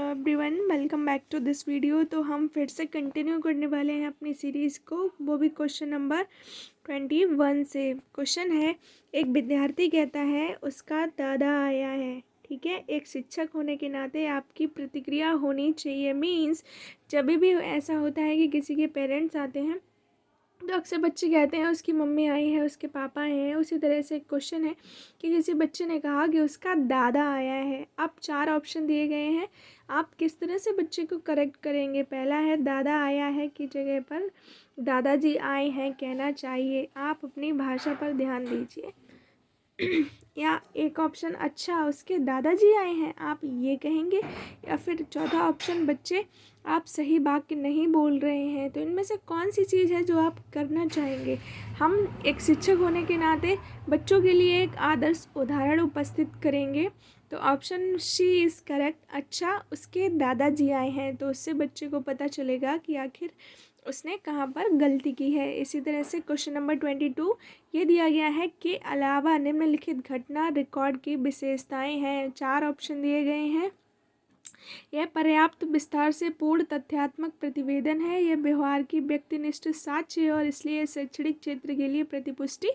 Everyone, welcome back to this video. तो हम फिर से कंटिन्यू करने वाले हैं अपनी सीरीज़ को, वो भी क्वेश्चन नंबर 21 से। क्वेश्चन है, एक विद्यार्थी कहता है उसका दादा आया है। ठीक है, एक शिक्षक होने के नाते आपकी प्रतिक्रिया होनी चाहिए। मीन्स जब भी ऐसा होता है कि किसी के पेरेंट्स आते हैं तो अक्सर बच्चे कहते हैं उसकी मम्मी आई है, उसके पापा आए हैं। उसी तरह से एक क्वेश्चन है कि किसी बच्चे ने कहा कि उसका दादा आया है। अब 4 ऑप्शन दिए गए हैं, आप किस तरह से बच्चे को करेक्ट करेंगे। पहला है दादा आया है की जगह पर दादाजी आए हैं कहना चाहिए। आप अपनी भाषा पर ध्यान दीजिए। या एक ऑप्शन, अच्छा उसके दादाजी आए हैं, आप ये कहेंगे। या फिर चौथा ऑप्शन, बच्चे आप सही वाक्य नहीं बोल रहे हैं। तो इनमें से कौन सी चीज़ है जो आप करना चाहेंगे। हम एक शिक्षक होने के नाते बच्चों के लिए एक आदर्श उदाहरण उपस्थित करेंगे। तो ऑप्शन सी इज़ करेक्ट। अच्छा उसके दादाजी आए हैं, तो उससे बच्चे को पता चलेगा कि आखिर उसने कहाँ पर गलती की है। इसी तरह से क्वेश्चन नंबर 22 ये दिया गया है कि अलावा निम्नलिखित घटना रिकॉर्ड की विशेषताएं हैं। 4 ऑप्शन दिए गए हैं। यह पर्याप्त विस्तार से पूर्ण तथ्यात्मक प्रतिवेदन है, यह व्यवहार की व्यक्तिनिष्ठ साक्ष्य है और इसलिए शैक्षणिक क्षेत्र के लिए प्रतिपुष्टि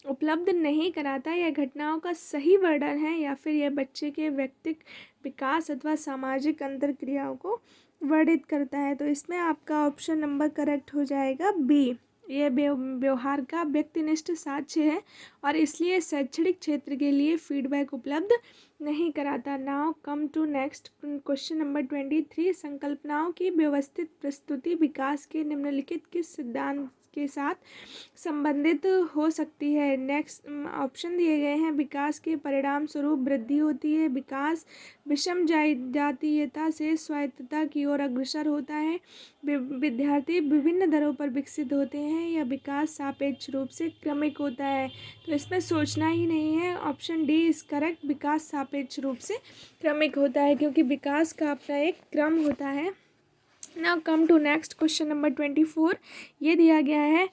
उपलब्ध नहीं कराता। यह घटनाओं का सही वर्णन है, या फिर यह बच्चे के व्यक्तिक विकास अथवा सामाजिक अंतर्क्रियाओं को वर्णित करता है। तो इसमें आपका ऑप्शन नंबर करेक्ट हो जाएगा बी। यह व्यवहार का व्यक्तिनिष्ठ साक्ष्य है और इसलिए शैक्षणिक क्षेत्र के लिए फीडबैक उपलब्ध नहीं कराता। Now come to next question number 23। संकल्पनाओं की व्यवस्थित प्रस्तुति विकास के निम्नलिखित किस सिद्धांत के साथ संबंधित हो सकती है। नेक्स्ट ऑप्शन दिए गए हैं, विकास के परिणाम स्वरूप वृद्धि होती है, विकास विषम जातीयता से स्वायत्तता की ओर अग्रसर होता है, विद्यार्थी विभिन्न दरों पर विकसित होते हैं, या विकास सापेक्ष रूप से क्रमिक होता है। तो इसमें सोचना ही नहीं है, ऑप्शन डी इज करेक्ट। विकास सापेक्ष रूप से क्रमिक होता है क्योंकि विकास का अपना एक क्रम होता है। Now come to next question number 24। ये दिया गया है,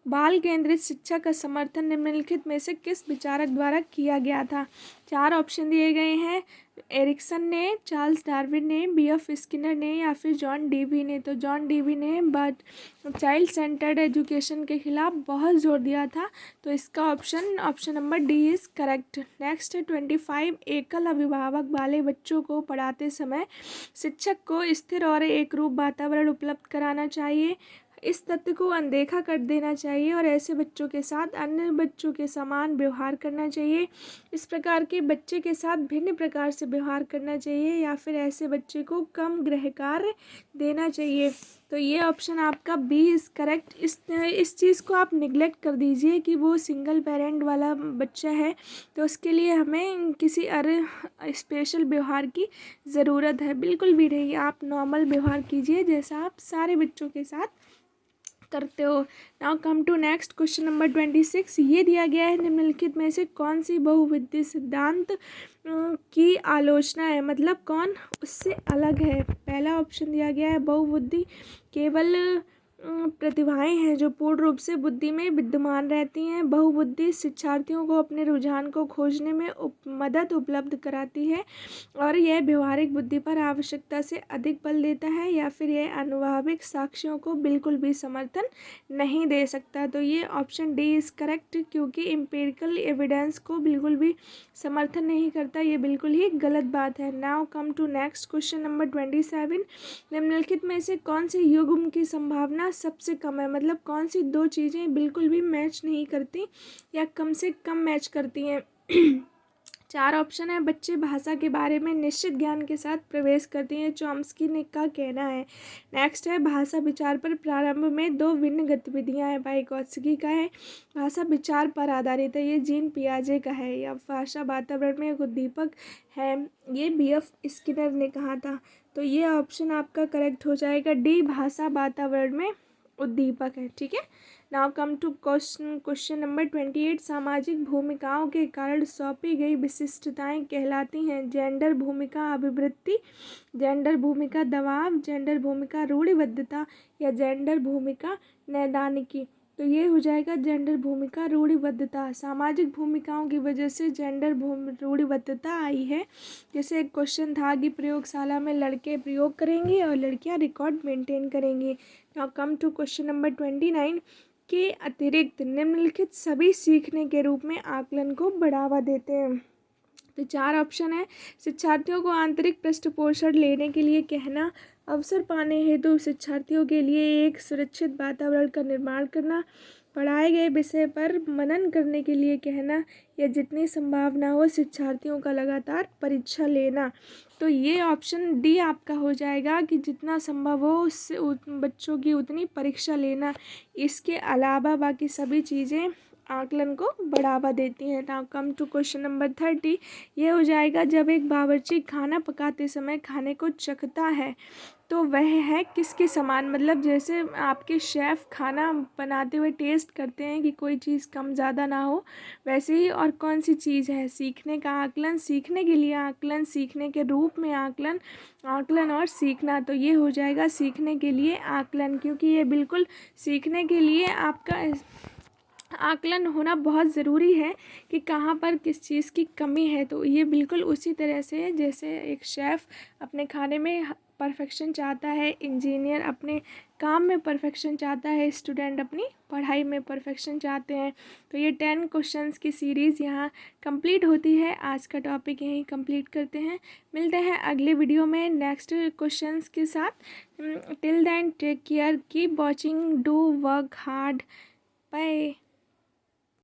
बाल केंद्रित शिक्षा का समर्थन निम्नलिखित में से किस विचारक द्वारा किया गया था। 4 ऑप्शन दिए गए हैं, एरिक्सन ने, चार्ल्स डार्विन ने, बी.एफ. स्किनर ने, या फिर जॉन डीवी ने। तो जॉन डीवी ने बट चाइल्ड सेंटर्ड एजुकेशन के खिलाफ बहुत जोर दिया था। तो इसका option number D is correct. Next है 25। एकल अभिभावक वाले बच्चों को पढ़ाते समय शिक्षक को स्थिर और एक रूप वातावरण उपलब्ध कराना चाहिए, इस तथ्य को अनदेखा कर देना चाहिए और ऐसे बच्चों के साथ अन्य बच्चों के समान व्यवहार करना चाहिए। इस प्रकार के बच्चे के साथ भिन्न प्रकार से व्यवहार करना चाहिए, या फिर ऐसे बच्चे को कम गृह कार्य देना चाहिए। तो ये ऑप्शन आपका बी इज़ करेक्ट। इस चीज़ को आप निगलेक्ट कर दीजिए कि वो सिंगल पेरेंट वाला बच्चा है, तो उसके लिए हमें किसी स्पेशल व्यवहार की ज़रूरत है, बिल्कुल भी नहीं। आप नॉर्मल व्यवहार कीजिए जैसा आप सारे बच्चों के साथ करते हो। Now come to next question number 26। ये दिया गया है, निम्नलिखित में से कौन सी बहुविध सिद्धांत की आलोचना है, मतलब कौन उससे अलग है। पहला ऑप्शन दिया गया है, बहुबुद्धि केवल प्रतिभाएं हैं जो पूर्ण रूप से बुद्धि में विद्यमान रहती हैं। बहुबुद्धि शिक्षार्थियों को अपने रुझान को खोजने में मदद उपलब्ध कराती है और यह व्यवहारिक बुद्धि पर आवश्यकता से अधिक बल देता है, या फिर यह अनुभाविक साक्ष्यों को बिल्कुल भी समर्थन नहीं दे सकता। तो ये ऑप्शन डी इज़ करेक्ट, क्योंकि एम्पिरिकल एविडेंस को बिल्कुल भी समर्थन नहीं करता, ये बिल्कुल ही गलत बात है। Now come to next question number 27। निम्नलिखित में से कौन सी युग्म की संभावना सबसे कम है, मतलब कौन सी 2 चीज़ें बिल्कुल भी मैच नहीं करती या कम से कम मैच करती हैं। 4 ऑप्शन है, बच्चे भाषा के बारे में निश्चित ज्ञान के साथ प्रवेश करते हैं, चॉम्स्की ने का कहना है। नेक्स्ट है, भाषा विचार पर प्रारंभ में 2 भिन्न गतिविधियां हैं, वाइगोत्स्की का है। भाषा विचार पर आधारित है, ये जीन पियाजे का है। या भाषा वातावरण में एक उद्दीपक है, ये बी.एफ. स्किनर ने कहा था। तो ये ऑप्शन आपका करेक्ट हो जाएगा डी, भाषा वातावरण में उद्दीपक है। ठीक है, now come to question number 28। सामाजिक भूमिकाओं के कारण सौंपी गई विशिष्टताएं कहलाती हैं जेंडर भूमिका अभिवृत्ति, जेंडर भूमिका दबाव, जेंडर भूमिका रूढ़िबद्धता, या जेंडर भूमिका नैदानिकी। तो तो ये हो जाएगा जेंडर भूमिका रूढ़िबद्धता। सामाजिक भूमिकाओं की वजह से जेंडर रूढ़िबद्धता आई है। जैसे एक क्वेश्चन था कि प्रयोगशाला में लड़के प्रयोग करेंगे और लड़कियां रिकॉर्ड मेंटेन करेंगी। Now come to question number 29 के अतिरिक्त निम्नलिखित सभी सीखने के रूप में आकलन को बढ़ावा देते हैं। तो 4 ऑप्शन है। शिक्षार्थियों को आंतरिक पृष्ठपोषण लेने के लिए कहना, अवसर पाने हेतु शिक्षार्थियों के लिए एक सुरक्षित वातावरण का निर्माण करना, पढ़ाए गए विषय पर मनन करने के लिए कहना, या जितनी संभावना हो शिक्षार्थियों का लगातार परीक्षा लेना। तो ये ऑप्शन डी आपका हो जाएगा कि जितना संभव हो उससे बच्चों की उतनी परीक्षा लेना। इसके अलावा बाकी सभी चीज़ें आकलन को बढ़ावा देती हैं। Now come to question number 30। ये हो जाएगा जब एक बावर्ची खाना पकाते समय खाने को चखता है तो वह है किसके समान। मतलब जैसे आपके शेफ़ खाना बनाते हुए टेस्ट करते हैं कि कोई चीज़ कम ज़्यादा ना हो, वैसे ही और कौन सी चीज़ है सीखने का आकलन, सीखने के लिए आकलन, सीखने के रूप में आकलन, आकलन और सीखना। तो ये हो जाएगा सीखने के लिए आकलन, क्योंकि ये बिल्कुल सीखने के लिए आपका आकलन होना बहुत ज़रूरी है कि कहाँ पर किस चीज़ की कमी है। तो ये बिल्कुल उसी तरह से है जैसे एक शेफ़ अपने खाने में परफेक्शन चाहता है, इंजीनियर अपने काम में परफेक्शन चाहता है, स्टूडेंट अपनी पढ़ाई में परफेक्शन चाहते हैं। तो ये 10 क्वेश्चंस की सीरीज़ यहाँ कंप्लीट होती है। आज का टॉपिक यहीं कंप्लीट करते हैं। मिलते हैं अगले वीडियो में नेक्स्ट क्वेश्चंस के साथ। Till then take care, keep watching, do work hard, bye.